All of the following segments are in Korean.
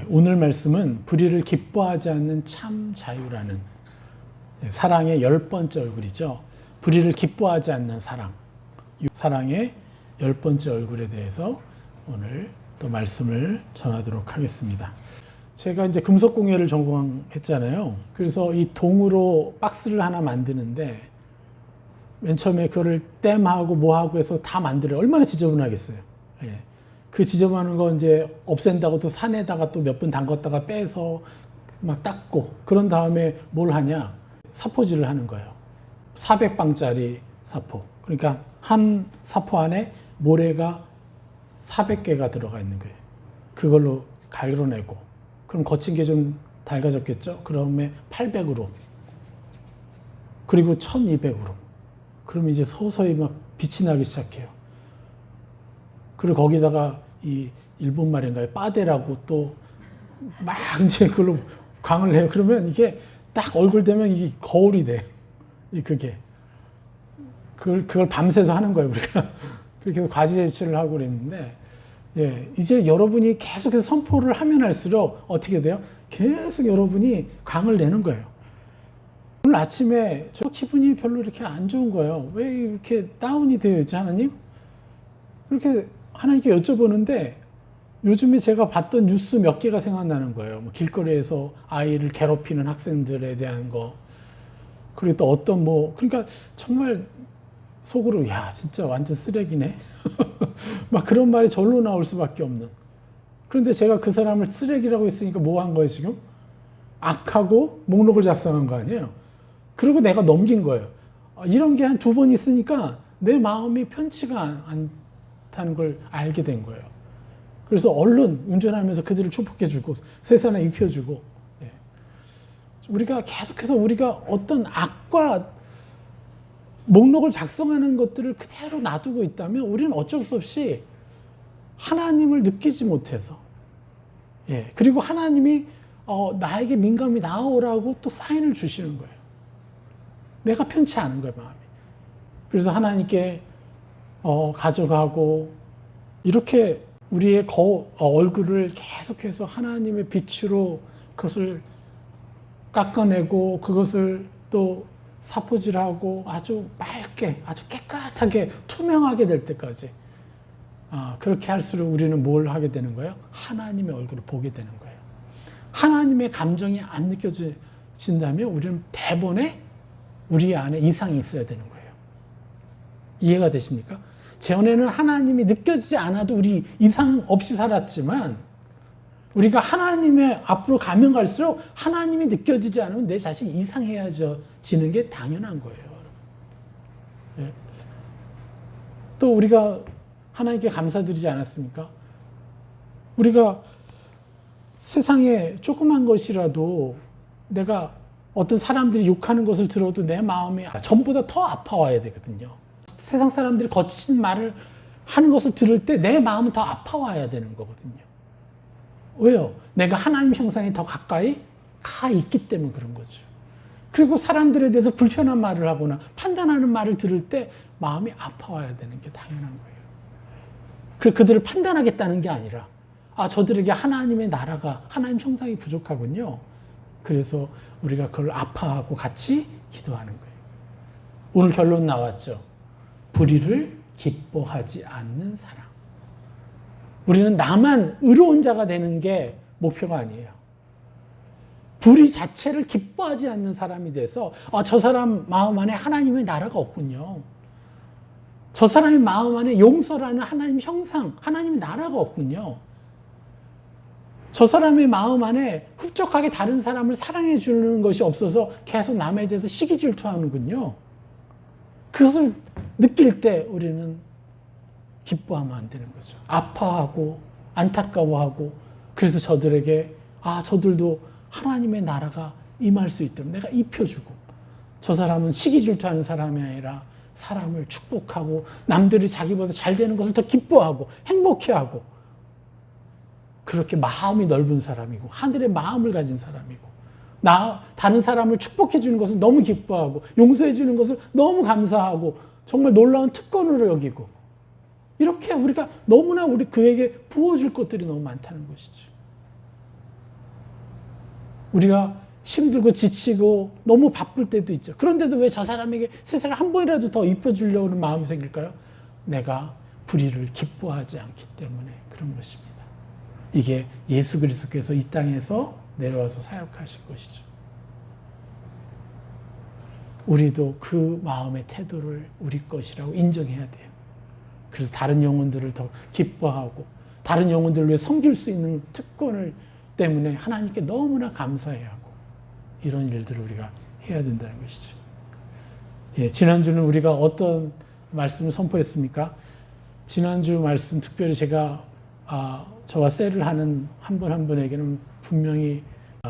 오늘 말씀은 불의를 기뻐하지 않는 참 자유라는 사랑의 10번째 얼굴이죠. 불의를 기뻐하지 않는 사랑. 사랑의 10번째 얼굴에 대해서 오늘 또 말씀을 전하도록 하겠습니다. 제가 이제 금속공예를 전공했잖아요. 그래서 이 동으로 박스를 하나 만드는데 맨 처음에 그거를 땜하고 뭐하고 해서 다 만들어요. 얼마나 지저분하겠어요. 예. 그 지저분한 거 이제 없앤다고 또 산에다가 또 몇 분 담갔다가 빼서 막 닦고 그런 다음에 뭘 하냐? 사포질을 하는 거예요. 400방짜리 사포. 그러니까 한 사포 안에 모래가 400개가 들어가 있는 거예요. 그걸로 갈궈내고 그럼 거친 게 좀 닳아졌겠죠? 그러면 800으로 그리고 1200으로 그럼 이제 서서히 막 빛이 나기 시작해요. 그리고 거기다가 이 일본 말인가요? 빠데라고 또 막 이제 그걸로 광을 내요. 그러면 이게 딱 얼굴 되면 이게 거울이 돼. 그게. 그걸 밤새서 하는 거예요, 우리가. 그렇게 해서 과지제출을 하고 그랬는데, 예, 이제 여러분이 계속해서 선포를 하면 할수록 어떻게 돼요? 계속 여러분이 광을 내는 거예요. 오늘 아침에 저 기분이 별로 이렇게 안 좋은 거예요. 왜 이렇게 다운이 되어 있지, 하나님? 이렇게 하나님께 여쭤보는데 요즘에 제가 봤던 뉴스 몇 개가 생각나는 거예요. 뭐 길거리에서 아이를 괴롭히는 학생들에 대한 거. 그리고 또 어떤 그러니까 정말 속으로, 야, 진짜 완전 쓰레기네. 막 그런 말이 절로 나올 수밖에 없는. 그런데 제가 그 사람을 쓰레기라고 했으니까 뭐 한 거예요, 지금? 악하고 목록을 작성한 거 아니에요? 그리고 내가 넘긴 거예요. 이런 게 한 2번 있으니까 내 마음이 편치가 않다는 걸 알게 된 거예요. 그래서 얼른 운전하면서 그들을 축복해주고 세상에 입혀주고, 예. 우리가 계속해서 우리가 어떤 악과 목록을 작성하는 것들을 그대로 놔두고 있다면 우리는 어쩔 수 없이 하나님을 느끼지 못해서, 예. 그리고 하나님이 나에게 민감히 나오라고 또 사인을 주시는 거예요. 내가 편치 않은 거예요, 마음이. 그래서 하나님께 가져가고 이렇게 우리의 얼굴을 계속해서 하나님의 빛으로 그것을 깎아내고 그것을 또 사포질하고 아주 맑게, 아주 깨끗하게 투명하게 될 때까지 그렇게 할수록 우리는 뭘 하게 되는 거예요? 하나님의 얼굴을 보게 되는 거예요. 하나님의 감정이 안 느껴진다면 우리는 대본에 우리 안에 이상이 있어야 되는 거예요. 이해가 되십니까? 전에는 하나님이 느껴지지 않아도 우리 이상 없이 살았지만 우리가 하나님의 앞으로 가면 갈수록 하나님이 느껴지지 않으면 내 자신이 이상해지는 게 당연한 거예요. 예. 또 우리가 하나님께 감사드리지 않았습니까? 우리가 세상에 조그만 것이라도 내가 어떤 사람들이 욕하는 것을 들어도 내 마음이 전보다 더 아파와야 되거든요. 세상 사람들이 거친 말을 하는 것을 들을 때 내 마음은 더 아파와야 되는 거거든요. 왜요? 내가 하나님 형상에 더 가까이 가 있기 때문에 그런 거죠. 그리고 사람들에 대해서 불편한 말을 하거나 판단하는 말을 들을 때 마음이 아파와야 되는 게 당연한 거예요. 그리고 그들을 판단하겠다는 게 아니라 저들에게 하나님의 나라가, 하나님 형상이 부족하군요. 그래서 우리가 그걸 아파하고 같이 기도하는 거예요. 오늘 결론 나왔죠. 불의를 기뻐하지 않는 사랑. 우리는 나만 의로운 자가 되는 게 목표가 아니에요. 불의 자체를 기뻐하지 않는 사람이 돼서 저 사람 마음 안에 하나님의 나라가 없군요. 저 사람의 마음 안에 용서라는 하나님 형상, 하나님의 나라가 없군요. 저 사람의 마음 안에 흡족하게 다른 사람을 사랑해 주는 것이 없어서 계속 남에 대해서 시기 질투하는군요. 그것을 느낄 때 우리는 기뻐하면 안 되는 거죠. 아파하고 안타까워하고 그래서 저들에게 저들도 하나님의 나라가 임할 수 있도록 내가 입혀주고 저 사람은 시기 질투하는 사람이 아니라 사람을 축복하고 남들이 자기보다 잘 되는 것을 더 기뻐하고 행복해하고 그렇게 마음이 넓은 사람이고 하늘의 마음을 가진 사람이고 다른 사람을 축복해 주는 것을 너무 기뻐하고 용서해 주는 것을 너무 감사하고 정말 놀라운 특권으로 여기고 이렇게 우리가 너무나 그에게 부어줄 것들이 너무 많다는 것이죠. 우리가 힘들고 지치고 너무 바쁠 때도 있죠. 그런데도 왜 저 사람에게 세상을 한 번이라도 더 입혀주려고 하는 마음이 생길까요? 내가 불의를 기뻐하지 않기 때문에 그런 것입니다. 이게 예수 그리스도께서 이 땅에서 내려와서 사역하신 것이죠. 우리도 그 마음의 태도를 우리 것이라고 인정해야 돼요. 그래서 다른 영혼들을 더 기뻐하고 다른 영혼들을 위해 섬길 수 있는 특권을 때문에 하나님께 너무나 감사해야 하고 이런 일들을 우리가 해야 된다는 것이죠. 예, 지난주는 우리가 어떤 말씀을 선포했습니까? 지난주 말씀 특별히 제가 저와 셀을 하는 한 분 한 분에게는 분명히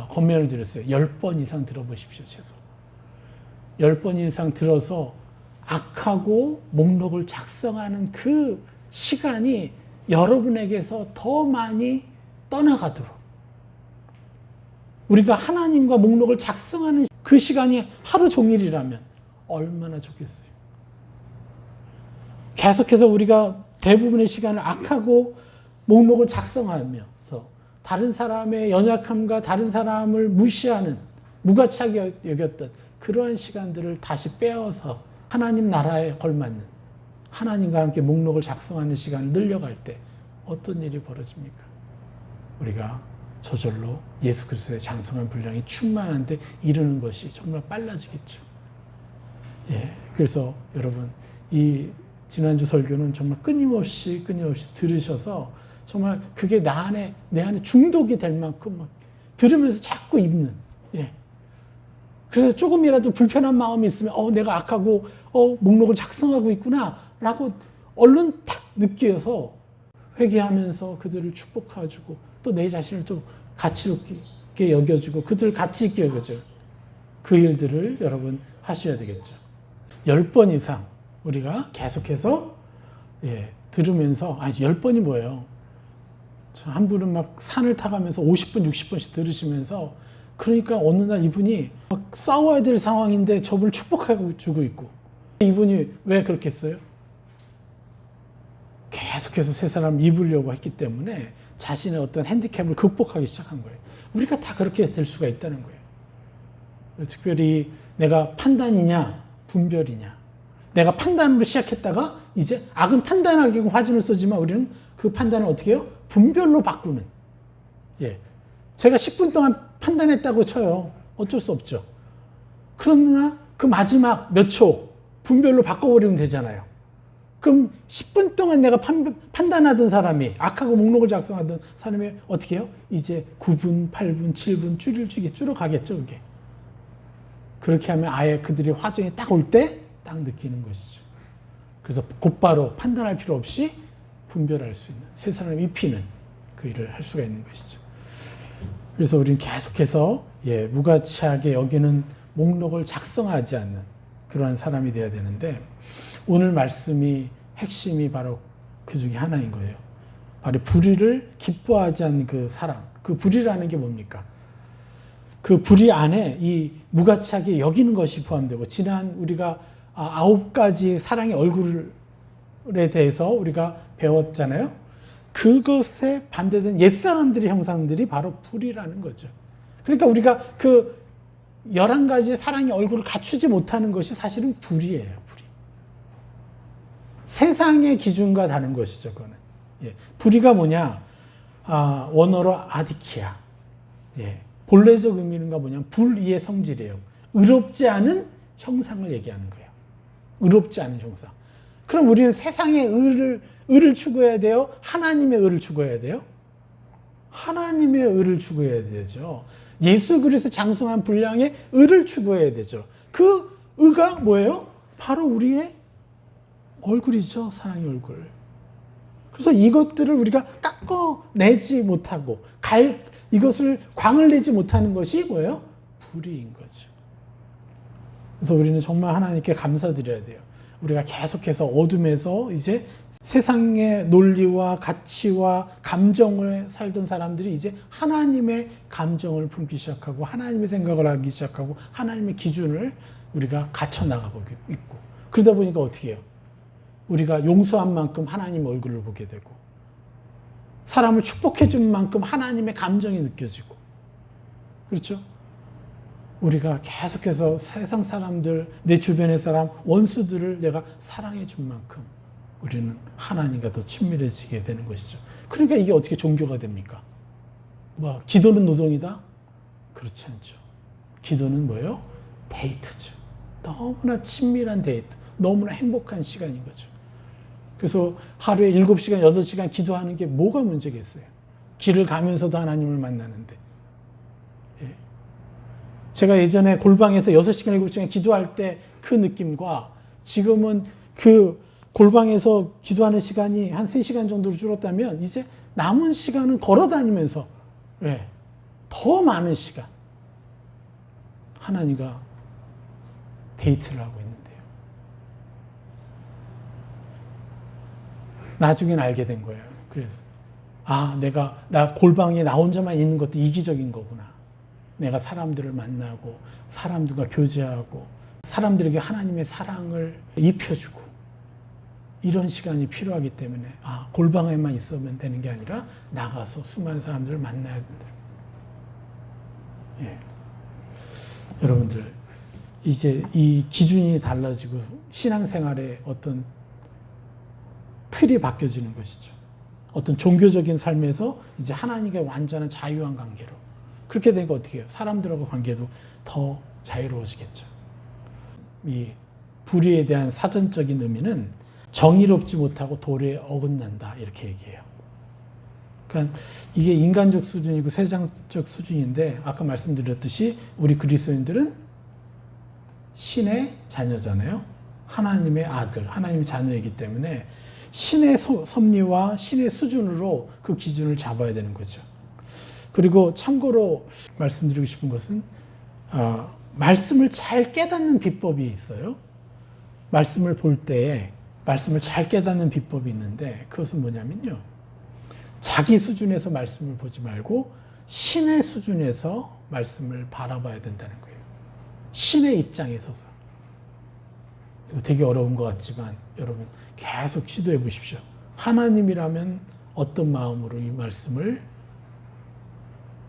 권면을 드렸어요. 10번 이상 들어보십시오. 최소 10번 이상 들어서 악하고 목록을 작성하는 그 시간이 여러분에게서 더 많이 떠나가도록 우리가 하나님과 목록을 작성하는 그 시간이 하루 종일이라면 얼마나 좋겠어요. 계속해서 우리가 대부분의 시간을 악하고 목록을 작성하면서 다른 사람의 연약함과 다른 사람을 무시하는 무가치하게 여겼던 그러한 시간들을 다시 빼어서 하나님 나라에 걸맞는 하나님과 함께 목록을 작성하는 시간을 늘려갈 때 어떤 일이 벌어집니까? 우리가 저절로 예수 그리스도의 장성한 분량이 충만한데 이르는 것이 정말 빨라지겠죠. 예, 그래서 여러분 이 지난주 설교는 정말 끊임없이 들으셔서 정말 그게 내 안에 중독이 될 만큼 막 들으면서 자꾸 입는. 예. 그래서 조금이라도 불편한 마음이 있으면 내가 악하고 목록을 작성하고 있구나라고 얼른 탁 느껴서 회개하면서 그들을 축복해주고 또 내 자신을 좀 가치 있게 여겨주고 그들을 가치 있게 여겨줘요. 그 일들을 여러분 하셔야 되겠죠. 10번 이상 우리가 계속해서 들으면서 10번이 뭐예요? 한 분은 막 산을 타가면서 50번, 60번씩 들으시면서 그러니까 어느 날 이분이 막 싸워야 될 상황인데 저분을 축복하고 주고 있고 이분이 왜 그렇게 했어요? 계속해서 세 사람 입으려고 했기 때문에 자신의 어떤 핸디캡을 극복하기 시작한 거예요. 우리가 다 그렇게 될 수가 있다는 거예요. 특별히 내가 판단이냐 분별이냐 내가 판단으로 시작했다가 이제 악은 판단하기고 화진을 쏘지만 우리는 그 판단을 어떻게 해요? 분별로 바꾸는. 예. 제가 10분 동안 판단했다고 쳐요. 어쩔 수 없죠. 그러나 그 마지막 몇 초 분별로 바꿔버리면 되잖아요. 그럼 10분 동안 내가 판단하던 사람이 악하고 목록을 작성하던 사람이 어떻게 해요? 이제 9분, 8분, 7분 줄어가겠죠. 그게. 그렇게 하면 아예 그들의 화정이 딱 올 때 딱 느끼는 것이죠. 그래서 곧바로 판단할 필요 없이 분별할 수 있는 세 사람을 입히는 그 일을 할 수가 있는 것이죠. 그래서 우리는 계속해서 무가치하게 여기는 목록을 작성하지 않는 그러한 사람이 되어야 되는데 오늘 말씀이 핵심이 바로 그 중에 하나인 거예요. 바로 불의를 기뻐하지 않는 그 사랑. 그 불의라는 게 뭡니까? 그 불의 안에 이 무가치하게 여기는 것이 포함되고 지난 우리가 9가지 사랑의 얼굴에 대해서 우리가 배웠잖아요. 그것에 반대된 옛사람들의 형상들이 바로 불의라는 거죠. 그러니까 우리가 그 11가지 사랑의 얼굴을 갖추지 못하는 것이 사실은 불의예요. 불의. 세상의 기준과 다른 것이죠. 그거는. 불의가 뭐냐? 원어로 아디키아. 본래적 의미는가 뭐냐면 불의의 성질이에요. 의롭지 않은 형상을 얘기하는 거예요. 의롭지 않은 형상. 그럼 우리는 세상의 의를 추구해야 돼요? 하나님의 의를 추구해야 돼요? 하나님의 의를 추구해야 되죠. 예수 그리스도 장성한 분량의 의를 추구해야 되죠. 그 의가 뭐예요? 바로 우리의 얼굴이죠. 사랑의 얼굴. 그래서 이것들을 우리가 깎아내지 못하고 이것을 광을 내지 못하는 것이 뭐예요? 불의인 거죠. 그래서 우리는 정말 하나님께 감사드려야 돼요. 우리가 계속해서 어둠에서 이제 세상의 논리와 가치와 감정을 살던 사람들이 이제 하나님의 감정을 품기 시작하고 하나님의 생각을 하기 시작하고 하나님의 기준을 우리가 갖춰 나가고 있고 그러다 보니까 어떻게 해요? 우리가 용서한 만큼 하나님 얼굴을 보게 되고 사람을 축복해 준 만큼 하나님의 감정이 느껴지고 그렇죠? 우리가 계속해서 세상 사람들, 내 주변의 사람, 원수들을 내가 사랑해 준 만큼 우리는 하나님과 더 친밀해지게 되는 것이죠. 그러니까 이게 어떻게 종교가 됩니까? 뭐 기도는 노동이다? 그렇지 않죠. 기도는 뭐예요? 데이트죠. 너무나 친밀한 데이트, 너무나 행복한 시간인 거죠. 그래서 하루에 7시간, 8시간 기도하는 게 뭐가 문제겠어요? 길을 가면서도 하나님을 만나는데. 예. 제가 예전에 골방에서 6시간, 7시간 기도할 때 그 느낌과 지금은 그 골방에서 기도하는 시간이 한 3시간 정도로 줄었다면 이제 남은 시간은 걸어 다니면서 예. 더 많은 시간 하나님과 데이트를 하고 있는데요. 나중엔 알게 된 거예요. 그래서 나 골방에 나 혼자만 있는 것도 이기적인 거구나. 내가 사람들을 만나고 사람들과 교제하고 사람들에게 하나님의 사랑을 입혀주고 이런 시간이 필요하기 때문에 골방에만 있으면 되는 게 아니라 나가서 수많은 사람들을 만나야 된다. 예. 여러분들 이제 이 기준이 달라지고 신앙생활의 어떤 틀이 바뀌어지는 것이죠. 어떤 종교적인 삶에서 이제 하나님과의 완전한 자유한 관계로 그렇게 되니까 어떻게 해요? 사람들하고 관계도 더 자유로워지겠죠. 이 불의에 대한 사전적인 의미는 정의롭지 못하고 도리에 어긋난다 이렇게 얘기해요. 그러니까 이게 인간적 수준이고 세상적 수준인데 아까 말씀드렸듯이 우리 그리스도인들은 신의 자녀잖아요. 하나님의 아들, 하나님의 자녀이기 때문에 신의 섭리와 신의 수준으로 그 기준을 잡아야 되는 거죠. 그리고 참고로 말씀드리고 싶은 것은 말씀을 잘 깨닫는 비법이 있어요. 말씀을 볼 때에 말씀을 잘 깨닫는 비법이 있는데 그것은 뭐냐면요. 자기 수준에서 말씀을 보지 말고 신의 수준에서 말씀을 바라봐야 된다는 거예요. 신의 입장에 서서. 이거 되게 어려운 것 같지만 여러분 계속 시도해 보십시오. 하나님이라면 어떤 마음으로 이 말씀을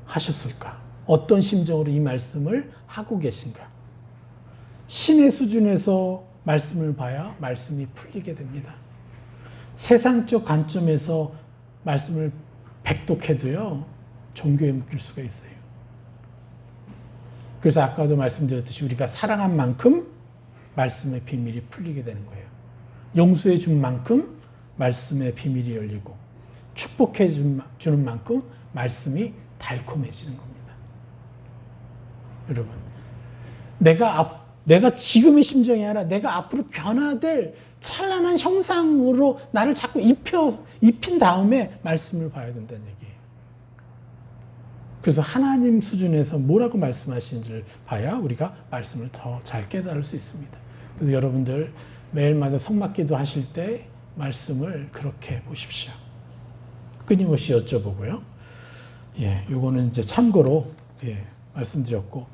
하셨을까? 어떤 심정으로 이 말씀을 하고 계신가? 신의 수준에서 말씀을 봐야 말씀이 풀리게 됩니다. 세상적 관점에서 말씀을 백독해도요, 종교에 묶일 수가 있어요. 그래서 아까도 말씀드렸듯이 우리가 사랑한 만큼 말씀의 비밀이 풀리게 되는 거예요. 용서해 준 만큼 말씀의 비밀이 열리고 축복해 주는 만큼 말씀이 달콤해지는 겁니다. 여러분, 내가 지금의 심정이 아니라 내가 앞으로 변화될 찬란한 형상으로 나를 자꾸 입힌 다음에 말씀을 봐야 된다는 얘기예요. 그래서 하나님 수준에서 뭐라고 말씀하시는지를 봐야 우리가 말씀을 더 잘 깨달을 수 있습니다. 그래서 여러분들 매일마다 성막기도 하실 때 말씀을 그렇게 보십시오. 끊임없이 여쭤보고요. 예, 요거는 이제 참고로 말씀드렸고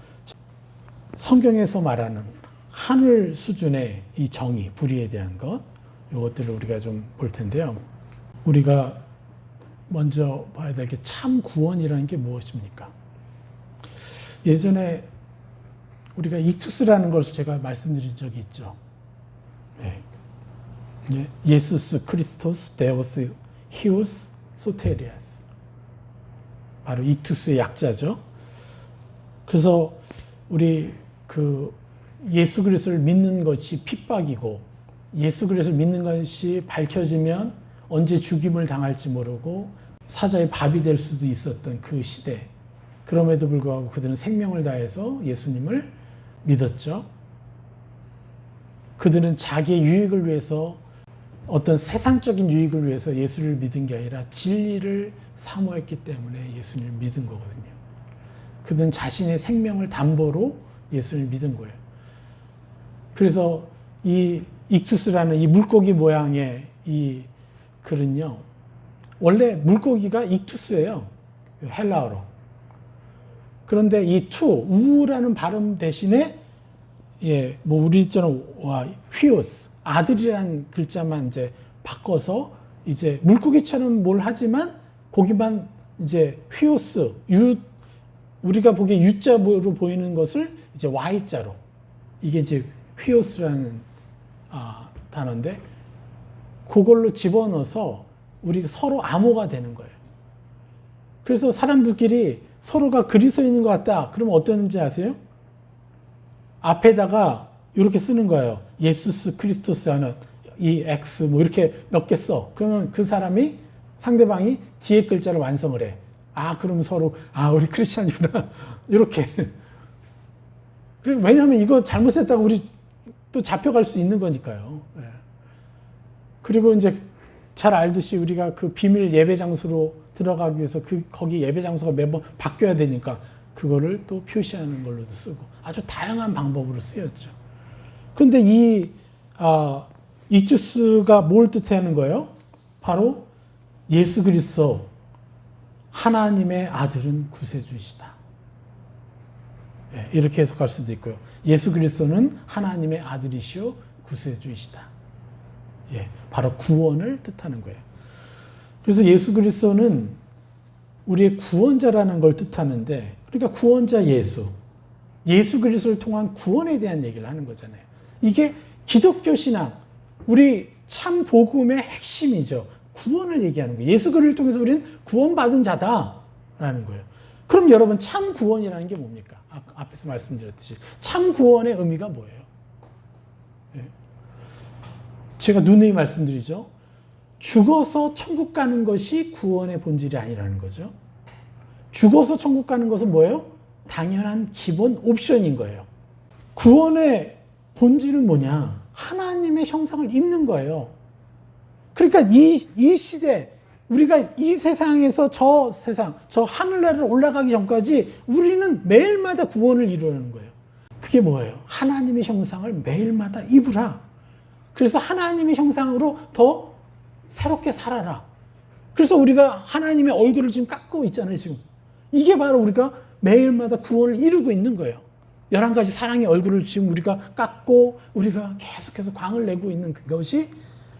성경에서 말하는 하늘 수준의 이 정의, 불의에 대한 것, 요것들을 우리가 좀 볼 텐데요. 우리가 먼저 봐야 될 게 참 구원이라는 게 무엇입니까? 예전에 우리가 익투스라는 것을 제가 말씀드린 적이 있죠. 예수스 크리스토스 데오스 히오스 소테리아스. 바로 익투스의 약자죠. 그래서 우리 예수 그리스도를 믿는 것이 핍박이고 예수 그리스도를 믿는 것이 밝혀지면 언제 죽임을 당할지 모르고 사자의 밥이 될 수도 있었던 그 시대. 그럼에도 불구하고 그들은 생명을 다해서 예수님을 믿었죠. 그들은 자기의 유익을 위해서 어떤 세상적인 유익을 위해서 예수를 믿은 게 아니라 진리를 사모했기 때문에 예수님을 믿은 거거든요. 그들은 자신의 생명을 담보로 예수를 믿은 거예요. 그래서 이 익투스라는 이 물고기 모양의 이 글은요, 원래 물고기가 익투스예요. 헬라어로. 그런데 이 우라는 발음 대신에 우리처럼 휘오스, 아들이라는 글자만 이제 바꿔서 이제 물고기처럼 뭘 하지만 거기만 이제 휘오스, 우리가 보기에 U자로 보이는 것을 이제 Y자로, 이게 이제 휘오스라는 단어인데, 그걸로 집어넣어서 우리가 서로 암호가 되는 거예요. 그래서 사람들끼리 서로가 글이 써 있는 것 같다. 그러면 어떠는지 아세요? 앞에다가 이렇게 쓰는 거예요. 예수스 크리스토스 하는 이 X 뭐 이렇게 몇 개 써. 그러면 그 사람이, 상대방이 뒤에 글자를 완성을 해. 그럼 서로 우리 크리스찬이구나. 이렇게. 왜냐하면 이거 잘못했다고 우리 또 잡혀갈 수 있는 거니까요. 그리고 이제 잘 알듯이 우리가 그 비밀 예배 장소로 들어가기 위해서 거기 예배 장소가 매번 바뀌어야 되니까 그거를 또 표시하는 걸로도 쓰고 아주 다양한 방법으로 쓰였죠. 그런데 이 익투스가 뭘 뜻하는 거예요? 바로 예수 그리스도 하나님의 아들은 구세주이시다. 이렇게 해석할 수도 있고요. 예수 그리스도는 하나님의 아들이시오 구세주이시다. 바로 구원을 뜻하는 거예요. 그래서 예수 그리스도는 우리의 구원자라는 걸 뜻하는데, 그러니까 구원자 예수 그리스도를 통한 구원에 대한 얘기를 하는 거잖아요. 이게 기독교 신앙, 우리 참 복음의 핵심이죠. 구원을 얘기하는 거예요. 예수 그리스도를 통해서 우리는 구원받은 자다라는 거예요. 그럼 여러분, 참 구원이라는 게 뭡니까? 앞에서 말씀드렸듯이 참 구원의 의미가 뭐예요? 제가 누누이 말씀드리죠. 죽어서 천국 가는 것이 구원의 본질이 아니라는 거죠. 죽어서 천국 가는 것은 뭐예요? 당연한 기본 옵션인 거예요. 구원의 본질은 뭐냐? 하나님의 형상을 입는 거예요. 그러니까 이 시대, 우리가 이 세상에서 저 세상, 저 하늘나라를 올라가기 전까지 우리는 매일마다 구원을 이루는 거예요. 그게 뭐예요? 하나님의 형상을 매일마다 입으라. 그래서 하나님의 형상으로 더 새롭게 살아라. 그래서 우리가 하나님의 얼굴을 지금 깎고 있잖아요, 지금. 이게 바로 우리가 매일마다 구원을 이루고 있는 거예요. 11가지 사랑의 얼굴을 지금 우리가 깎고 우리가 계속해서 광을 내고 있는 그것이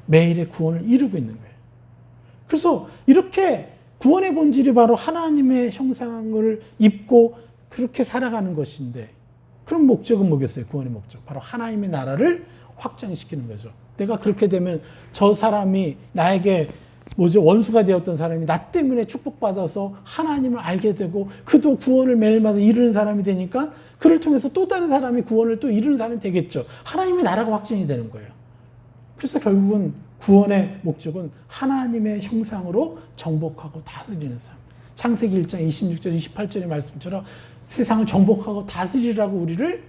매일의 구원을 이루고 있는 거예요. 그래서 이렇게 구원의 본질이 바로 하나님의 형상을 입고 그렇게 살아가는 것인데, 그럼 목적은 뭐겠어요? 구원의 목적. 바로 하나님의 나라를 확장시키는 거죠. 내가 그렇게 되면 저 사람이 나에게 원수가 되었던 사람이 나 때문에 축복받아서 하나님을 알게 되고 그도 구원을 매일마다 이루는 사람이 되니까 그를 통해서 또 다른 사람이 구원을 또 이루는 사람이 되겠죠. 하나님의 나라가 확장이 되는 거예요. 그래서 결국은 구원의 목적은 하나님의 형상으로 정복하고 다스리는 삶. 창세기 1장 26절 28절의 말씀처럼 세상을 정복하고 다스리라고 우리를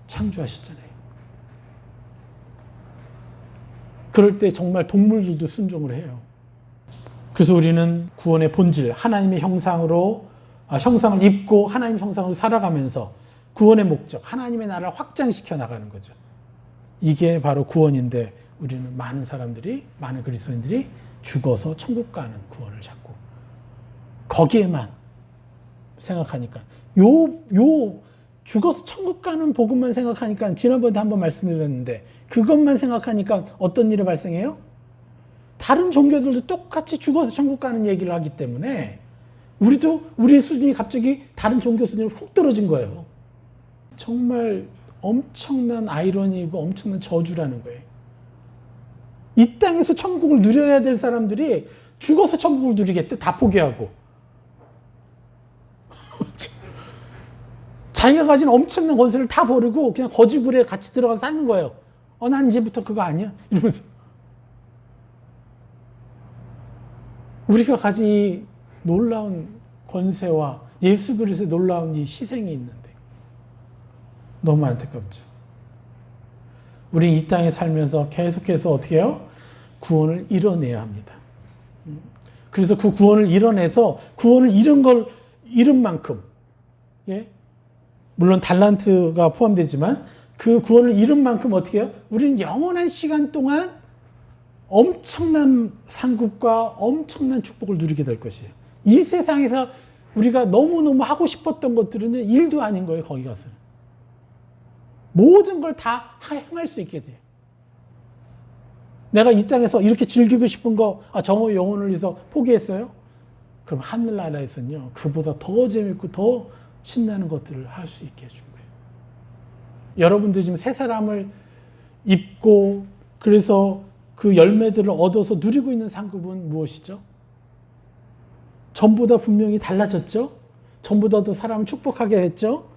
창조하셨잖아요. 그럴 때 정말 동물들도 순종을 해요. 그래서 우리는 구원의 본질, 하나님의 형상을 입고 하나님의 형상으로 살아가면서 구원의 목적, 하나님의 나라를 확장시켜 나가는 거죠. 이게 바로 구원인데, 우리는 많은 그리스도인들이 죽어서 천국 가는 구원을 찾고 거기에만 생각하니까, 죽어서 천국 가는 복음만 생각하니까, 지난번에 한번 말씀드렸는데 그것만 생각하니까 어떤 일이 발생해요? 다른 종교들도 똑같이 죽어서 천국 가는 얘기를 하기 때문에 우리의 수준이 갑자기 다른 종교 수준으로 훅 떨어진 거예요. 정말 엄청난 아이러니이고 엄청난 저주라는 거예요. 이 땅에서 천국을 누려야 될 사람들이 죽어서 천국을 누리겠대. 다 포기하고. 자기가 가진 엄청난 권세를 다 버리고 그냥 거지굴에 같이 들어가서 사는 거예요. 난 이제부터 그거 아니야? 이러면서. 우리가 가진 이 놀라운 권세와 예수 그리스도의 놀라운 이 희생이 있는데 너무 안타깝죠. 우리 이 땅에 살면서 계속해서 어떻게 해요? 구원을 이뤄내야 합니다. 그래서 그 구원을 이뤄내서 구원을 잃은 만큼, 물론 달란트가 포함되지만 그 구원을 잃은 만큼 어떻게 해요? 우리는 영원한 시간 동안 엄청난 상급과 엄청난 축복을 누리게 될 것이에요. 이 세상에서 우리가 너무너무 하고 싶었던 것들은 일도 아닌 거예요. 거기 가서는. 모든 걸 다 행할 수 있게 돼요. 내가 이 땅에서 이렇게 즐기고 싶은 거, 저 영혼을 위해서 포기했어요? 그럼 하늘나라에서는요, 그보다 더 재밌고 더 신나는 것들을 할 수 있게 해준 거예요. 여러분들 지금 새 사람을 입고 그래서 그 열매들을 얻어서 누리고 있는 상급은 무엇이죠? 전보다 분명히 달라졌죠? 전보다 더 사람을 축복하게 됐죠?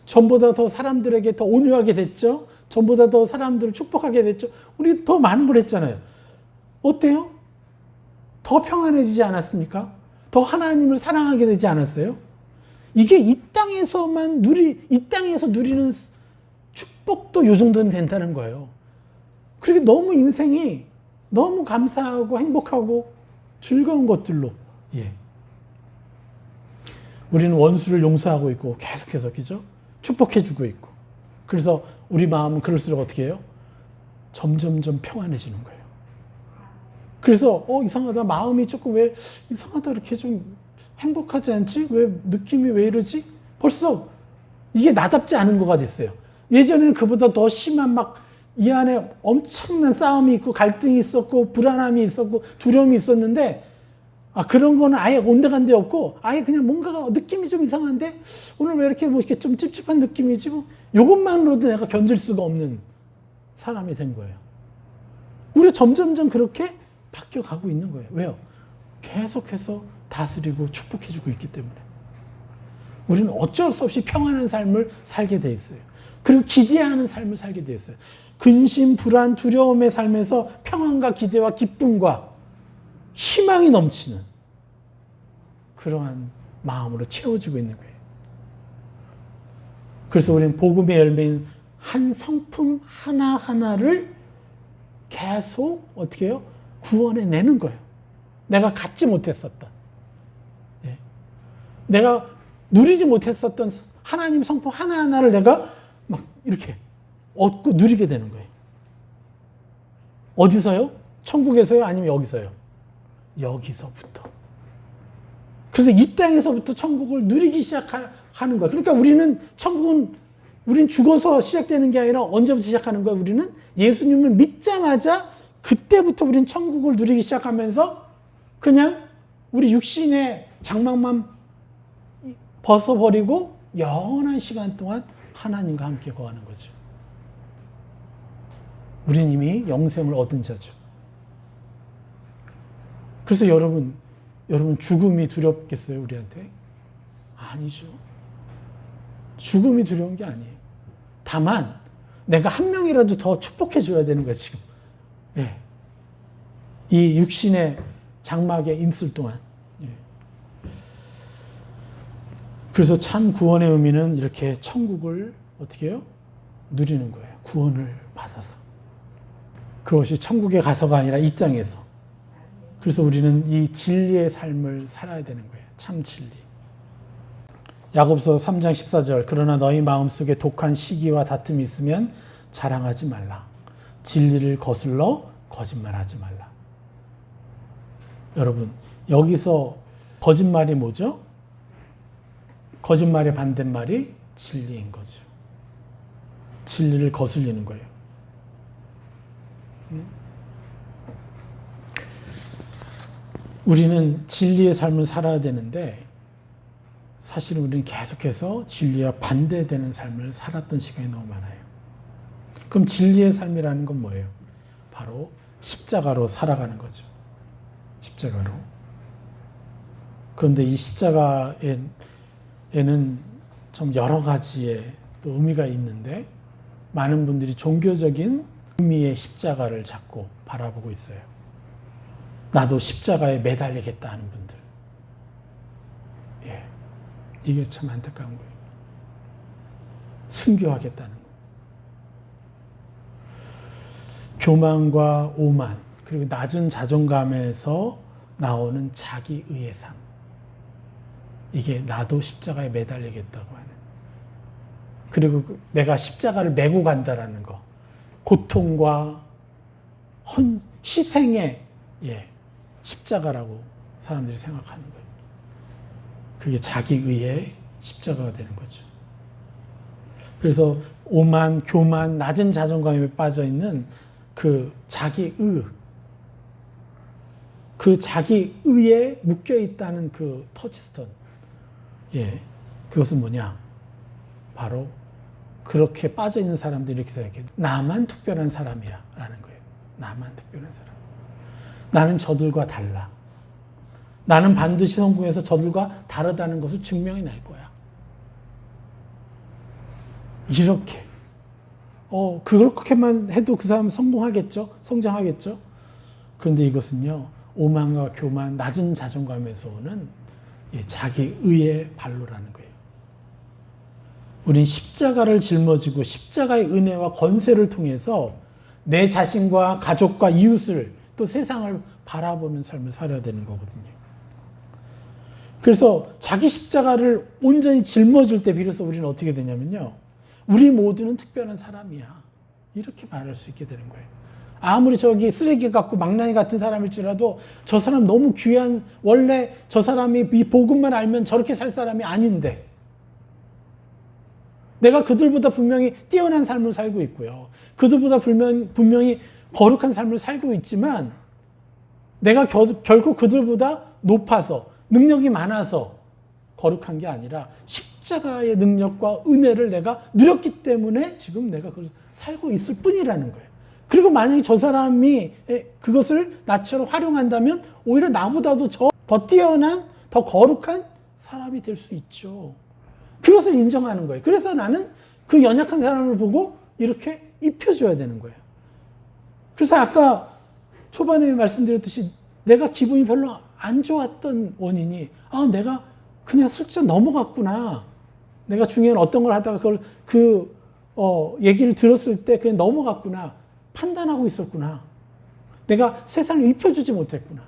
전보다 더 사람들에게 더 온유하게 됐죠? 전보다 더 사람들을 축복하게 됐죠? 우리 더 많은 걸 했잖아요. 어때요? 더 평안해지지 않았습니까? 더 하나님을 사랑하게 되지 않았어요? 이게 이 땅에서 누리는 축복도 요 정도는 된다는 거예요. 그리고 너무 인생이 너무 감사하고 행복하고 즐거운 것들로, 예. 우리는 원수를 용서하고 있고 계속해서, 그죠? 축복해주고 있고. 그래서 우리 마음은 그럴수록 어떻게 해요? 점점점 평안해지는 거예요. 그래서 이상하다, 마음이 조금 왜 이상하다, 이렇게 좀 행복하지 않지? 왜 느낌이 왜 이러지? 벌써 이게 나답지 않은 거가 됐어요. 예전에는 그보다 더 심한 막 이 안에 엄청난 싸움이 있고 갈등이 있었고 불안함이 있었고 두려움이 있었는데, 그런 거는 아예 온데간데 없고 아예 그냥 뭔가가 느낌이 좀 이상한데 오늘 왜 이렇게 뭐 이렇게 좀 찝찝한 느낌이지? 뭐 이것만으로도 내가 견딜 수가 없는 사람이 된 거예요. 우리가 점점점 그렇게 바뀌어가고 있는 거예요. 왜요? 계속해서 다스리고 축복해주고 있기 때문에. 우리는 어쩔 수 없이 평안한 삶을 살게 돼 있어요. 그리고 기대하는 삶을 살게 돼 있어요. 근심, 불안, 두려움의 삶에서 평안과 기대와 기쁨과 희망이 넘치는 그러한 마음으로 채워지고 있는 거예요. 그래서 우리는 복음의 열매인 한 성품 하나하나를 계속 어떻게 해요? 구원해내는 거예요. 내가 갖지 못했었던, 예. 내가 누리지 못했었던 하나님 성품 하나하나를 내가 막 이렇게 얻고 누리게 되는 거예요. 어디서요? 천국에서요? 아니면 여기서요? 여기서부터. 그래서 이 땅에서부터 천국을 누리기 시작하는 거예요. 그러니까 우린 죽어서 시작되는 게 아니라 언제부터 시작하는 거예요? 우리는 예수님을 믿자마자 그때부터 우린 천국을 누리기 시작하면서 그냥 우리 육신의 장막만 벗어버리고 영원한 시간 동안 하나님과 함께 거하는 거죠. 우린 이미 영생을 얻은 자죠. 그래서 여러분 죽음이 두렵겠어요, 우리한테? 아니죠. 죽음이 두려운 게 아니에요. 다만 내가 한 명이라도 더 축복해 줘야 되는 거야, 지금. 예. 이 육신의 장막에 있을 동안. 예. 그래서 참 구원의 의미는 이렇게 천국을 어떻게 해요? 누리는 거예요. 구원을 받아서. 그것이 천국에 가서가 아니라 이 땅에서. 그래서 우리는 이 진리의 삶을 살아야 되는 거예요. 참 진리. 야고보서 3장 14절. 그러나 너희 마음속에 독한 시기와 다툼이 있으면 자랑하지 말라. 진리를 거슬러 거짓말하지 말라. 여러분, 여기서 거짓말이 뭐죠? 거짓말의 반대말이 진리인 거죠. 진리를 거슬리는 거예요. 우리는 진리의 삶을 살아야 되는데 사실 우리는 계속해서 진리와 반대되는 삶을 살았던 시간이 너무 많아요. 그럼 진리의 삶이라는 건 뭐예요? 바로 십자가로 살아가는 거죠. 십자가로. 그런데 이 십자가에는 좀 여러 가지의 또 의미가 있는데 많은 분들이 종교적인 의미의 십자가를 자꾸 바라보고 있어요. 나도 십자가에 매달리겠다 하는 분들. 예. 이게 참 안타까운 거예요. 순교하겠다는 거. 교만과 오만, 그리고 낮은 자존감에서 나오는 자기의의 삶. 이게 나도 십자가에 매달리겠다고 하는. 그리고 내가 십자가를 메고 간다라는 거. 고통과 희생의 십자가라고 사람들이 생각하는 거예요. 그게 자기의의 십자가가 되는 거죠. 그래서 오만, 교만, 낮은 자존감에 빠져 있는 그 자기의, 그 자기 의에 묶여 있다는 그 터치스톤. 예. 그것은 뭐냐? 바로 그렇게 빠져 있는 사람들이 이렇게 생각해요. 나만 특별한 사람이야. 라는 거예요. 나만 특별한 사람. 나는 저들과 달라. 나는 반드시 성공해서 저들과 다르다는 것을 증명해 낼 거야. 이렇게. 그렇게만 해도 그 사람은 성공하겠죠? 성장하겠죠? 그런데 이것은요, 오만과 교만, 낮은 자존감에서 오는 자기 의의 발로라는 거예요. 우린 십자가를 짊어지고 십자가의 은혜와 권세를 통해서 내 자신과 가족과 이웃을 또 세상을 바라보는 삶을 살아야 되는 거거든요. 그래서 자기 십자가를 온전히 짊어질 때 비로소 우리는 어떻게 되냐면요. 우리 모두는 특별한 사람이야. 이렇게 말할 수 있게 되는 거예요. 아무리 저기 쓰레기 같고 망나니 같은 사람일지라도 저 사람 너무 귀한, 원래 저 사람이 이 복음만 알면 저렇게 살 사람이 아닌데 내가 그들보다 분명히 뛰어난 삶을 살고 있고요. 그들보다 분명히 거룩한 삶을 살고 있지만 내가 결코 그들보다 높아서 능력이 많아서 거룩한 게 아니라 십자가의 능력과 은혜를 내가 누렸기 때문에 지금 내가 그걸 살고 있을 뿐이라는 거예요. 그리고 만약에 저 사람이 그것을 나처럼 활용한다면 오히려 나보다도 더 뛰어난, 더 거룩한 사람이 될 수 있죠. 그것을 인정하는 거예요. 그래서 나는 그 연약한 사람을 보고 이렇게 입혀줘야 되는 거예요. 그래서 아까 초반에 말씀드렸듯이 내가 기분이 별로 안 좋았던 원인이 내가 그냥 슬쩍 넘어갔구나. 내가 중요한 어떤 걸 하다가 얘기를 들었을 때 그냥 넘어갔구나. 판단하고 있었구나. 내가 세상을 입혀주지 못했구나.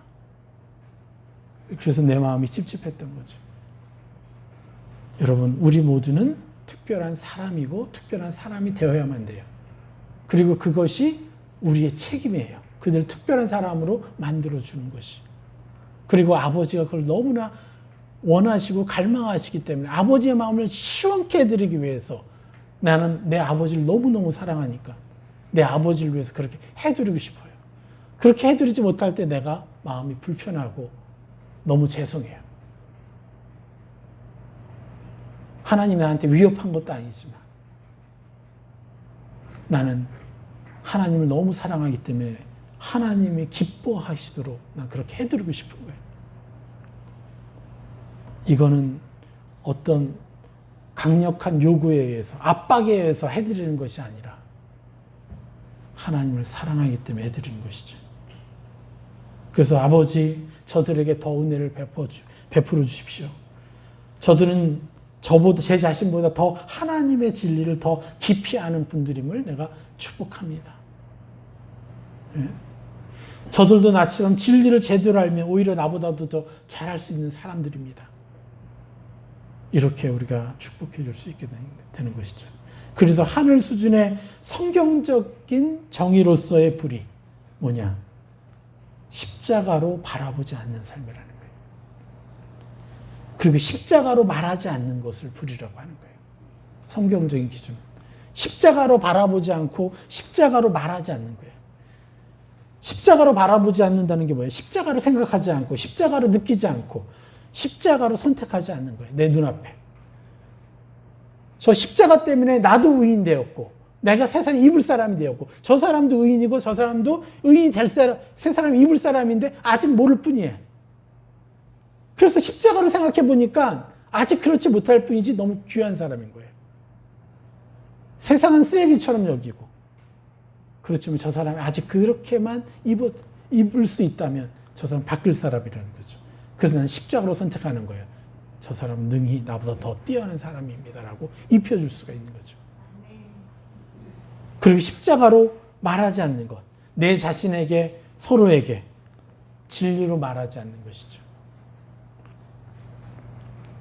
그래서 내 마음이 찝찝했던 거죠. 여러분, 우리 모두는 특별한 사람이고 특별한 사람이 되어야만 돼요. 그리고 그것이 우리의 책임이에요. 그들을 특별한 사람으로 만들어주는 것이. 그리고 아버지가 그걸 너무나 원하시고 갈망하시기 때문에 아버지의 마음을 시원케 해드리기 위해서 나는 내 아버지를 너무너무 사랑하니까 내 아버지를 위해서 그렇게 해드리고 싶어요. 그렇게 해드리지 못할 때 내가 마음이 불편하고 너무 죄송해요. 하나님이 나한테 위협한 것도 아니지만 나는 하나님을 너무 사랑하기 때문에 하나님이 기뻐하시도록 난 그렇게 해드리고 싶은 거예요. 이거는 어떤 강력한 요구에 의해서, 압박에 의해서 해드리는 것이 아니라 하나님을 사랑하기 때문에 해드리는 것이죠. 그래서 아버지, 저들에게 더 은혜를 베풀어 주십시오. 저들은 제 자신보다 더 하나님의 진리를 더 깊이 아는 분들임을 내가 축복합니다. 예. 저들도 나처럼 진리를 제대로 알면 오히려 나보다도 더 잘할 수 있는 사람들입니다. 이렇게 우리가 축복해 줄 수 있게 되는 것이죠. 그래서 하늘 수준의 성경적인 정의로서의 불이 뭐냐? 십자가로 바라보지 않는 삶이라는 거예요. 그리고 십자가로 말하지 않는 것을 불이라고 하는 거예요. 성경적인 기준. 십자가로 바라보지 않고 십자가로 말하지 않는 거예요. 십자가로 바라보지 않는다는 게 뭐예요? 십자가로 생각하지 않고 십자가로 느끼지 않고 십자가로 선택하지 않는 거예요. 내 눈앞에. 저 십자가 때문에 나도 의인 되었고 내가 세상에 입을 사람이 되었고 저 사람도 의인이고 저 사람도 의인이 될 사람, 세 사람이 입을 사람인데 아직 모를 뿐이에요. 그래서 십자가로 생각해 보니까 아직 그렇지 못할 뿐이지 너무 귀한 사람인 거예요. 세상은 쓰레기처럼 여기고 그렇지만 저 사람이 아직 그렇게만 입을 수 있다면 저 사람은 바뀔 사람이라는 거죠. 그래서 나는 십자가로 선택하는 거예요. 저 사람은 능히 나보다 더 뛰어난 사람입니다라고 입혀줄 수가 있는 거죠. 그리고 십자가로 말하지 않는 것. 내 자신에게 서로에게 진리로 말하지 않는 것이죠.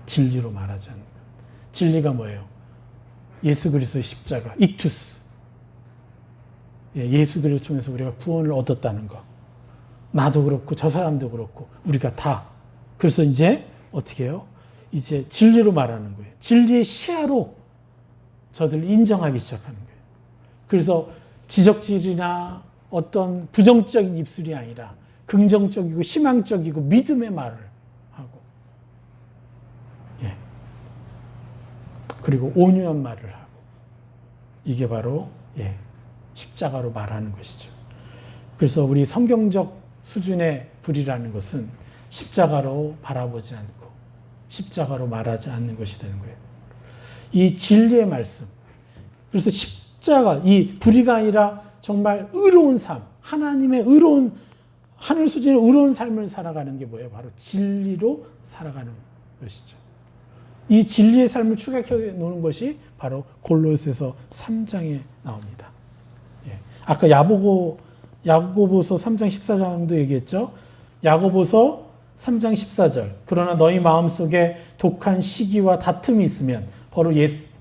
진리로 말하지 않는 것. 진리가 뭐예요? 예수 그리스도의 십자가, 익투스. 예수 그리스도를 통해서 우리가 구원을 얻었다는 것. 나도 그렇고 저 사람도 그렇고 우리가 다. 그래서 이제 어떻게 해요? 이제 진리로 말하는 거예요. 진리의 시야로 저들을 인정하기 시작하는 거예요. 그래서 지적질이나 어떤 부정적인 입술이 아니라 긍정적이고 희망적이고 믿음의 말을 하고, 예. 그리고 온유한 말을 하고, 이게 바로 예, 십자가로 말하는 것이죠. 그래서 우리 성경적 수준의 불이라는 것은 십자가로 바라보지 않고 십자가로 말하지 않는 것이 되는 거예요. 이 진리의 말씀. 그래서 십자가, 이 불의가 아니라 정말 의로운 삶, 하나님의 의로운, 하늘 수준의 의로운 삶을 살아가는 게 뭐예요? 바로 진리로 살아가는 것이죠. 이 진리의 삶을 추격해 놓는 것이 바로 골로새서 3장에 나옵니다. 예. 아까 야고보서 3장 14장도 얘기했죠. 야고보서 3장 14절. 그러나 너희 마음속에 독한 시기와 다툼이 있으면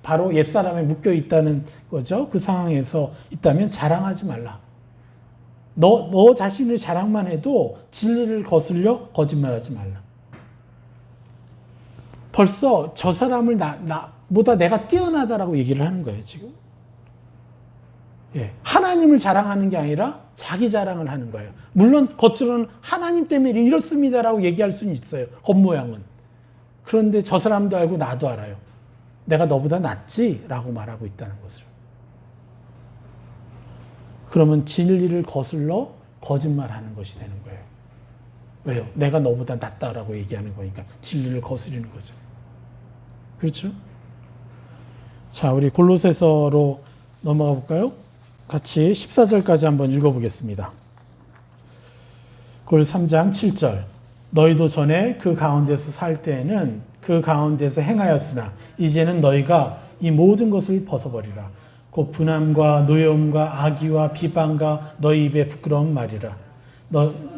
바로 옛사람에 묶여 있다는 거죠. 그 상황에서 있다면 자랑하지 말라. 너 자신을 자랑만 해도 진리를 거슬려 거짓말하지 말라. 벌써 저 사람을 나보다 내가 뛰어나다라고 얘기를 하는 거예요, 지금. 예. 하나님을 자랑하는 게 아니라 자기 자랑을 하는 거예요. 물론 겉으로는 하나님 때문에 이렇습니다라고 얘기할 수는 있어요. 겉모양은. 그런데 저 사람도 알고 나도 알아요. 내가 너보다 낫지? 라고 말하고 있다는 것을. 그러면 진리를 거슬러 거짓말하는 것이 되는 거예요. 왜요? 내가 너보다 낫다라고 얘기하는 거니까 진리를 거스리는 거죠. 그렇죠? 자, 우리 골로새서로 넘어가 볼까요? 같이 14절까지 한번 읽어보겠습니다. 골 3장 7절. 너희도 전에 그 가운데서 살 때에는 그 가운데서 행하였으나 이제는 너희가 이 모든 것을 벗어버리라. 곧 분함과 노여움과 악의와 비방과 너희 입에 부끄러운 말이라.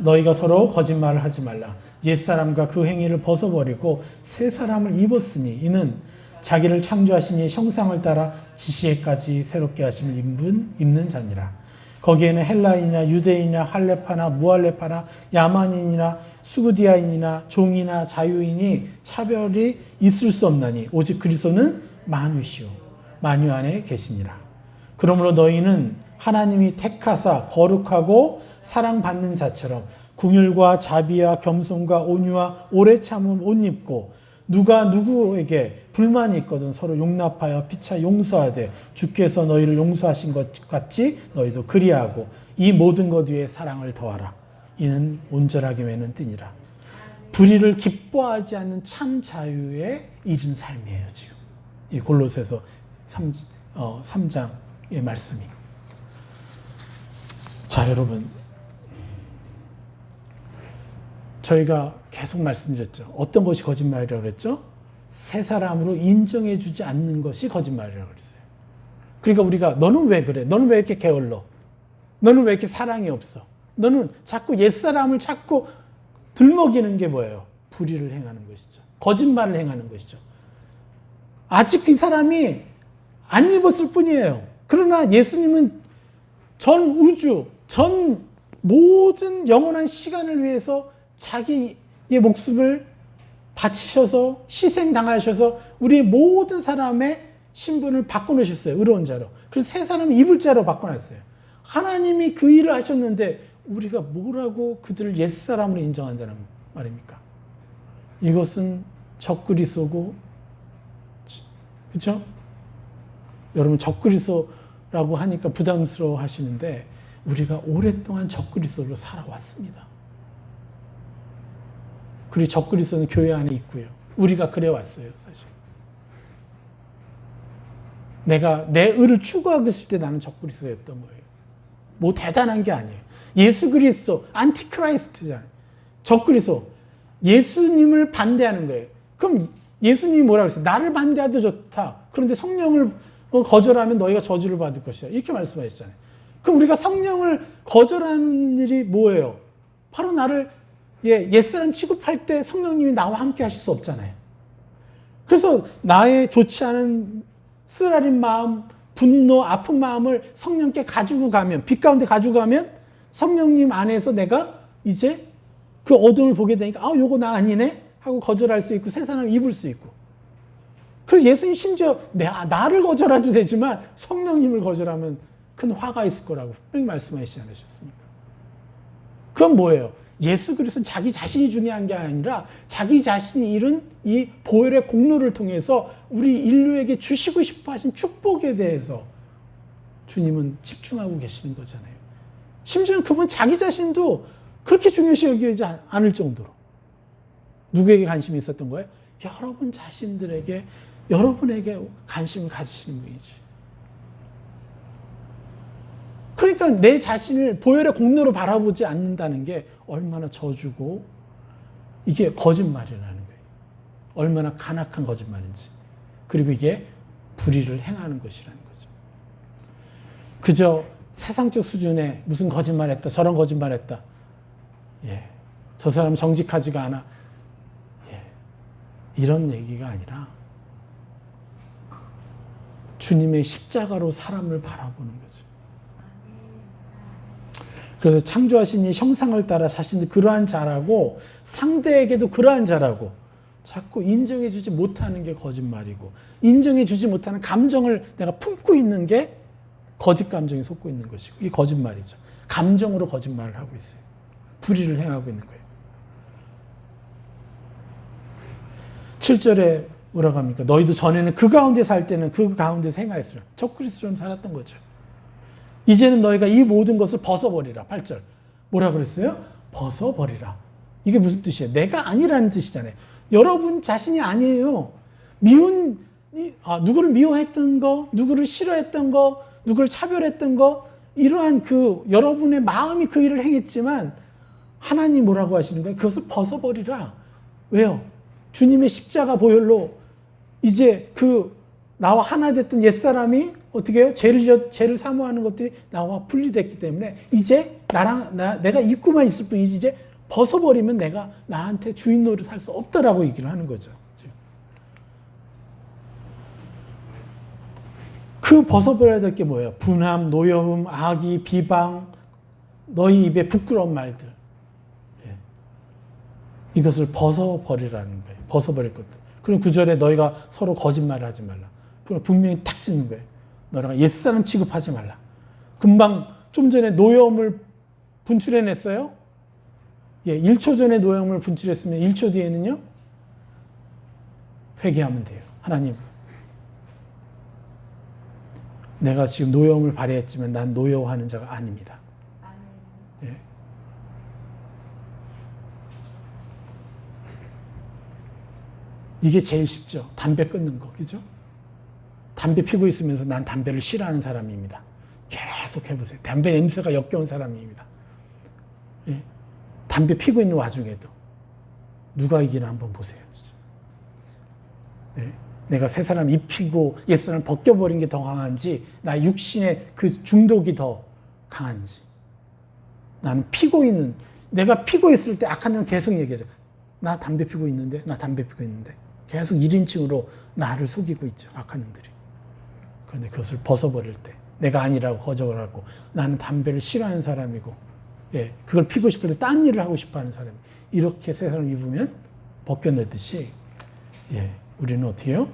너희가 서로 거짓말을 하지 말라. 옛사람과 그 행위를 벗어버리고 새 사람을 입었으니 이는 자기를 창조하신 이 형상을 따라 지시에까지 새롭게 하심을 입는 자니라. 거기에는 헬라인이나 유대인이나 할레파나 무할레파나 야만인이나 수구디아인이나 종이나 자유인이 차별이 있을 수 없나니 오직 그리스도는 만유시오 만유 안에 계시니라. 그러므로 너희는 하나님이 택하사 거룩하고 사랑받는 자처럼 긍휼과 자비와 겸손과 온유와 오래 참음 옷 입고 누가 누구에게 불만이 있거든 서로 용납하여 피차 용서하되 주께서 너희를 용서하신 것 같이 너희도 그리하고 이 모든 것 위에 사랑을 더하라. 이는 온전하게 매는 띠니라. 불의를 기뻐하지 않는 참 자유에 이른 삶이에요. 지금 이 골로새서 3장의 말씀이. 자, 여러분, 저희가 계속 말씀드렸죠. 어떤 것이 거짓말이라고 그랬죠? 새 사람으로 인정해 주지 않는 것이 거짓말이라고 그랬어요. 그러니까 우리가 너는 왜 그래? 너는 왜 이렇게 게을러? 너는 왜 이렇게 사랑이 없어? 너는 자꾸 옛사람을 자꾸 들먹이는 게 뭐예요? 불의를 행하는 것이죠. 거짓말을 행하는 것이죠. 아직 그 사람이 안 입었을 뿐이에요. 그러나 예수님은 전 우주, 전 모든 영원한 시간을 위해서 자기의 목숨을 바치셔서 희생당하셔서 우리 모든 사람의 신분을 바꿔놓으셨어요. 의로운 자로. 그래서 새 사람을 입을 자로 바꿔놨어요. 하나님이 그 일을 하셨는데 우리가 뭐라고 그들을 옛사람으로 인정한다는 말입니까? 이것은 적그리스도고, 그렇죠? 여러분 적그리스도라고 하니까 부담스러워 하시는데 우리가 오랫동안 적그리스도로 살아왔습니다. 그리고 적그리스도는 교회 안에 있고요. 우리가 그래왔어요, 사실. 내가 내 의를 추구하고 있을 때 나는 적그리스도였던 거예요. 뭐 대단한 게 아니에요. 예수 그리스도, 안티크라이스트잖아요. 적그리스도. 예수님을 반대하는 거예요. 그럼 예수님이 뭐라고 했어요? 나를 반대하도 좋다. 그런데 성령을 거절하면 너희가 저주를 받을 것이다. 이렇게 말씀하셨잖아요. 그럼 우리가 성령을 거절하는 일이 뭐예요? 바로 나를 옛사람 취급할 때 성령님이 나와 함께 하실 수 없잖아요. 그래서 나의 좋지 않은 쓰라린 마음, 분노, 아픈 마음을 성령께 가지고 가면, 빛 가운데 가지고 가면 성령님 안에서 내가 이제 그 어둠을 보게 되니까 요거 나 아니네 하고 거절할 수 있고 새 사람을 입을 수 있고. 그래서 예수님 심지어 나를 거절해도 되지만 성령님을 거절하면 큰 화가 있을 거라고 분명히 말씀하시지 않으셨습니까? 그건 뭐예요? 예수 그리스도는 자기 자신이 중요한 게 아니라 자기 자신이 이룬 이 보혈의 공로를 통해서 우리 인류에게 주시고 싶어 하신 축복에 대해서 주님은 집중하고 계시는 거잖아요. 심지어 그분 자기 자신도 그렇게 중요시 여기지 않을 정도로 누구에게 관심이 있었던 거예요? 여러분 자신들에게, 여러분에게 관심을 가지시는 분이지. 그러니까 내 자신을 보혈의 공로로 바라보지 않는다는 게 얼마나 저주고 이게 거짓말이라는 거예요. 얼마나 간악한 거짓말인지. 그리고 이게 불의를 행하는 것이라는 거죠. 그저 세상적 수준의 무슨 거짓말했다, 저런 거짓말했다. 예, 저 사람 정직하지가 않아. 예, 이런 얘기가 아니라 주님의 십자가로 사람을 바라보는 거죠. 그래서 창조하신 이 형상을 따라 자신도 그러한 자라고 상대에게도 그러한 자라고 자꾸 인정해주지 못하는 게 거짓말이고 인정해주지 못하는 감정을 내가 품고 있는 게 거짓 감정에 속고 있는 것이고 이게 거짓말이죠. 감정으로 거짓말을 하고 있어요. 불의를 행하고 있는 거예요. 7절에 뭐라고 합니까? 너희도 전에는 그 가운데 살 때는 그 가운데서 행하였으나 적그리스도처럼 살았던 거죠. 이제는 너희가 이 모든 것을 벗어버리라. 8절. 뭐라 그랬어요? 벗어버리라. 이게 무슨 뜻이에요? 내가 아니라는 뜻이잖아요. 여러분 자신이 아니에요. 누구를 미워했던 거, 누구를 싫어했던 거, 누구를 차별했던 거, 이러한 여러분의 마음이 그 일을 행했지만 하나님 뭐라고 하시는 거예요? 그것을 벗어버리라. 왜요? 주님의 십자가 보혈로 이제 나와 하나 됐던 옛사람이 어떻게 해요? 죄를 사모하는 것들이 나와 분리됐기 때문에 이제 내가 입고만 있을 뿐이지 이제 벗어버리면 내가 나한테 주인 노릇 할 수 없다라고 얘기를 하는 거죠. 벗어버려야 될 게 뭐예요? 분함, 노여움, 악의, 비방, 너희 입에 부끄러운 말들. 예. 이것을 벗어버리라는 거예요. 벗어버릴 것들. 그럼 9절에 너희가 서로 거짓말을 하지 말라. 분명히 탁 짓는 거예요. 너희가 옛사람 취급하지 말라. 금방 좀 전에 노여움을 분출해냈어요. 예, 1초 전에 노여움을 분출했으면 1초 뒤에는요. 회개하면 돼요. 하나님, 내가 지금 노여움을 발휘했지만 난 노여워하는 자가 아닙니다. 예. 이게 제일 쉽죠. 담배 끊는 거, 그죠? 담배 피고 있으면서 난 담배를 싫어하는 사람입니다. 계속 해보세요. 담배 냄새가 역겨운 사람입니다. 예. 담배 피고 있는 와중에도 누가 이기나 한번 보세요. 예. 내가 새 사람 입히고 옛 사람 벗겨버린 게 더 강한지 나 육신의 그 중독이 더 강한지 나는 내가 피고 있을 때 악한 놈 계속 얘기하죠. 나 담배 피고 있는데 계속 1인칭으로 나를 속이고 있죠. 악한 놈들이. 그런데 그것을 벗어버릴 때 내가 아니라고 거절하고 나는 담배를 싫어하는 사람이고 예, 그걸 피고 싶을 때 딴 일을 하고 싶어하는 사람 이렇게 새 사람 입으면 벗겨내듯이 예, 우리는 어떻게 해요?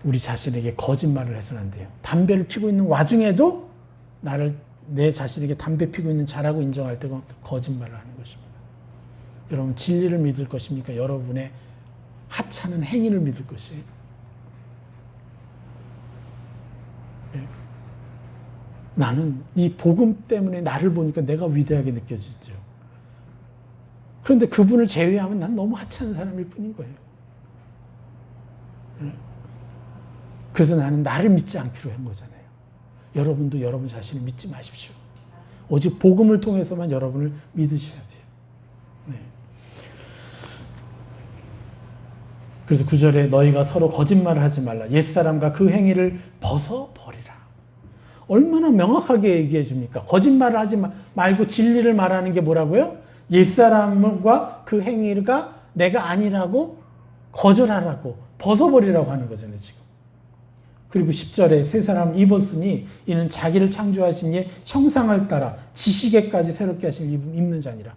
우리 자신에게 거짓말을 해서는 안 돼요. 담배를 피고 있는 와중에도 내 자신에게 담배 피고 있는 자라고 인정할 때가 거짓말을 하는 것입니다. 여러분 진리를 믿을 것입니까? 여러분의 하찮은 행위를 믿을 것이에요. 예. 나는 이 복음 때문에 나를 보니까 내가 위대하게 느껴지죠. 그런데 그분을 제외하면 난 너무 하찮은 사람일 뿐인 거예요. 그래서 나는 나를 믿지 않기로 한 거잖아요. 여러분도 여러분 자신을 믿지 마십시오. 오직 복음을 통해서만 여러분을 믿으셔야 돼요. 네. 그래서 9절에 너희가 서로 거짓말을 하지 말라. 옛사람과 그 행위를 벗어버리라. 얼마나 명확하게 얘기해 줍니까? 거짓말을 하지 말고 진리를 말하는 게 뭐라고요? 옛사람과 그 행위가 내가 아니라고 거절하라고 벗어버리라고 하는 거잖아요, 지금. 그리고 10절에 새 사람 입었으니 이는 자기를 창조하신 이의 형상을 따라 지식에까지 새롭게 하신 입는 자니라.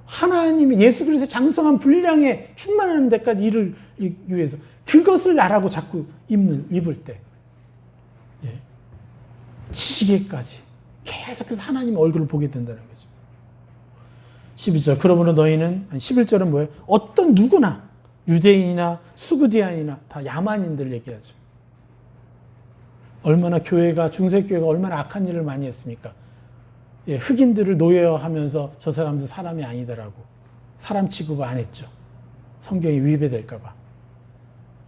하나님이 예수 그리스도의 장성한 분량에 충만하는 데까지 이를 위해서 그것을 나라고 자꾸 입을 때 예. 지식에까지 계속해서 하나님 얼굴을 보게 된다는 거죠. 12절. 그러므로 너희는, 11절은 뭐예요? 어떤 누구나, 유대인이나 수구디안이나 다 야만인들 얘기하죠. 얼마나 교회가, 중세교회가 얼마나 악한 일을 많이 했습니까? 예, 흑인들을 노예화하면서 저 사람들 사람이 아니더라고. 사람 취급을 안 했죠. 성경이 위배될까봐.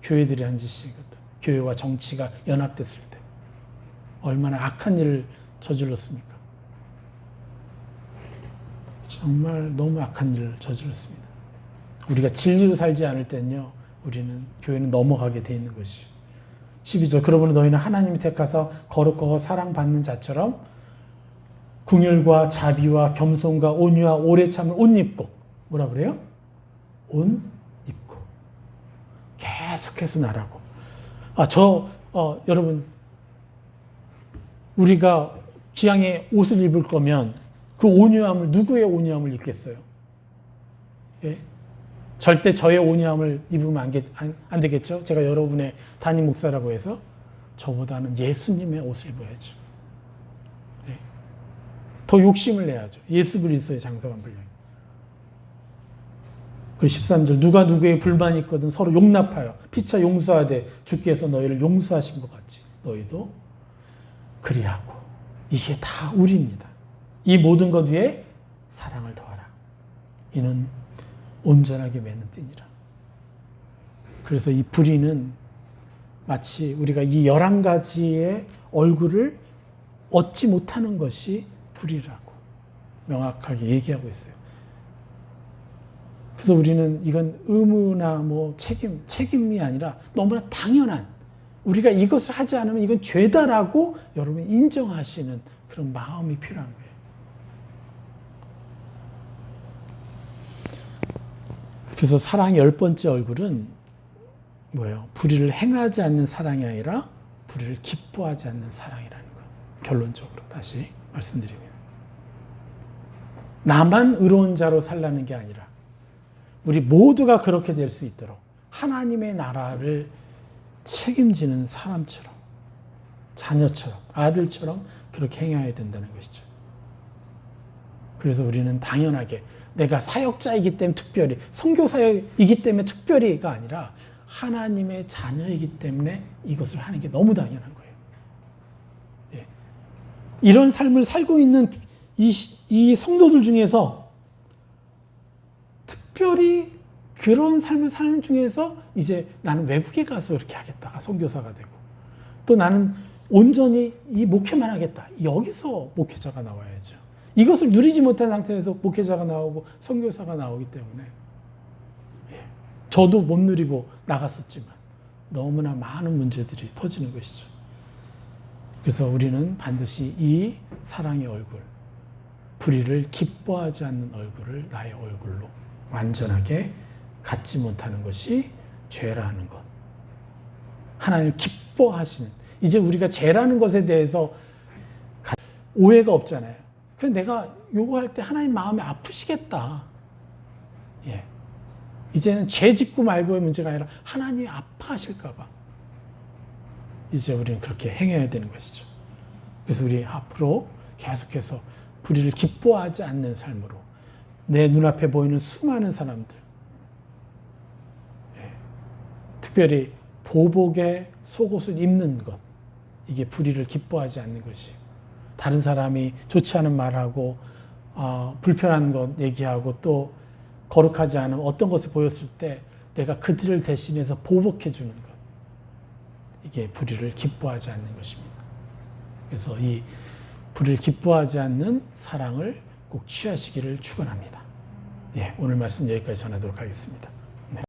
교회들이 한 짓이 이것도. 교회와 정치가 연합됐을 때. 얼마나 악한 일을 저질렀습니까? 정말 너무 악한 일을 저질렀습니다. 우리가 진리로 살지 않을 때는요, 교회는 넘어가게 돼 있는 것이죠. 12절. 그러므로 너희는 하나님이 택하사 거룩하고 사랑받는 자처럼 궁율과 자비와 겸손과 온유와 오래 참을 옷 입고, 뭐라 그래요? 옷 입고. 계속해서 나라고. 여러분, 우리가 기왕에 옷을 입을 거면 그 온유함을, 누구의 온유함을 입겠어요? 예? 절대 저의 온유함을 입으면 안 되겠죠? 제가 여러분의 담임 목사라고 해서 저보다는 예수님의 옷을 입어야죠. 예? 더 욕심을 내야죠. 예수 그리스도의 장성한 분량. 그리고 13절. 누가 누구의 불만이 있거든 서로 용납하여 피차 용서하되 주께서 너희를 용서하신 것 같이 너희도 그리하고. 이게 다 우리입니다. 이 모든 것 위에 사랑을 더하라. 이는 온전하게 맺는 띠니라. 그래서 이 불의는 마치 우리가 이 11가지의 얼굴을 얻지 못하는 것이 불의라고 명확하게 얘기하고 있어요. 그래서 우리는 이건 의무나 책임이 아니라 너무나 당연한, 우리가 이것을 하지 않으면 이건 죄다라고 여러분이 인정하시는 그런 마음이 필요한 거예요. 그래서 사랑의 10번째 얼굴은 뭐예요? 불의를 행하지 않는 사랑이 아니라 불의를 기뻐하지 않는 사랑이라는 거. 결론적으로 다시 말씀드리면, 나만 의로운 자로 살라는 게 아니라 우리 모두가 그렇게 될 수 있도록 하나님의 나라를 책임지는 사람처럼, 자녀처럼, 아들처럼 그렇게 행해야 된다는 것이죠. 그래서 우리는 당연하게 내가 사역자이기 때문에 특별히, 선교사역이기 때문에 특별히가 아니라 하나님의 자녀이기 때문에 이것을 하는 게 너무 당연한 거예요. 예. 이런 삶을 살고 있는 이 성도들 중에서 특별히 그런 삶을 사는 중에서 이제 나는 외국에 가서 이렇게 하겠다가 선교사가 되고, 또 나는 온전히 이 목회만 하겠다. 여기서 목회자가 나와야죠. 이것을 누리지 못한 상태에서 목회자가 나오고 선교사가 나오기 때문에, 저도 못 누리고 나갔었지만 너무나 많은 문제들이 터지는 것이죠. 그래서 우리는 반드시 이 사랑의 얼굴, 불의를 기뻐하지 않는 얼굴을 나의 얼굴로 완전하게 갖지 못하는 것이 죄라는 것. 하나님을 기뻐하시는, 이제 우리가 죄라는 것에 대해서 오해가 없잖아요. 그래서 내가 요구할 때 하나님 마음이 아프시겠다. 예. 이제는 죄 짓고 말고의 문제가 아니라 하나님이 아파하실까봐 이제 우리는 그렇게 행해야 되는 것이죠. 그래서 우리 앞으로 계속해서 불의를 기뻐하지 않는 삶으로 내 눈앞에 보이는 수많은 사람들, 특별히 보복의 속옷을 입는 것, 이게 불의를 기뻐하지 않는 것이, 다른 사람이 좋지 않은 말하고 불편한 것 얘기하고 또 거룩하지 않은 어떤 것을 보였을 때 내가 그들을 대신해서 보복해 주는 것, 이게 불의를 기뻐하지 않는 것입니다. 그래서 이 불의를 기뻐하지 않는 사랑을 꼭 취하시기를 축원합니다. 예, 오늘 말씀 여기까지 전하도록 하겠습니다.